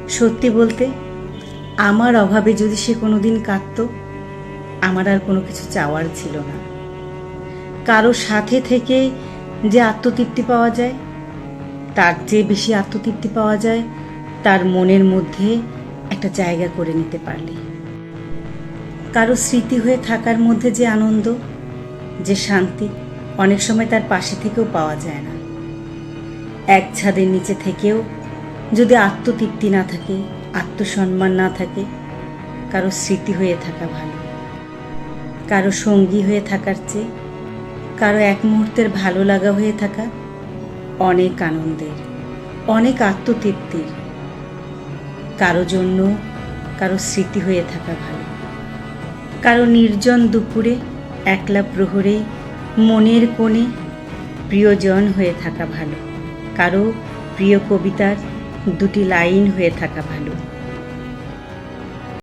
সত্যি বলতে, আমার অভাবে যদি সে কোনোদিন কাঁদতো, আমার আর কোনো কিছু চাওয়ার ছিল না। কারো সাথে থেকে যে আত্মতৃপ্তি পাওয়া যায়, তার চেয়ে বেশি আত্মতৃপ্তি পাওয়া যায় তার মনের মধ্যে একটা জায়গা করে নিতে পারলে। কারো স্মৃতি হয়ে থাকার মধ্যে যে আনন্দ, যে শান্তি, অনেক সময় তার পাশে থেকেও পাওয়া যায় না। এক ছাদের নিচে থেকেও যদি আত্মতৃপ্তি না থাকে, আত্মসম্মান না থাকে, কারো স্মৃতি হয়ে থাকা ভালো। কারো সঙ্গী হয়ে থাকার চেয়ে কারো এক মুহূর্তের ভালো লাগা হয়ে থাকা অনেক আনন্দের, অনেক আত্মতৃপ্তির। কারো জন্য কারো স্মৃতি হয়ে থাকা ভালো। কারো নির্জন দুপুরে একলা প্রহরে মনের কোণে প্রিয়জন হয়ে থাকা ভালো। কারো প্রিয় কবিতার দুটি লাইন হয়ে থাকা ভালো।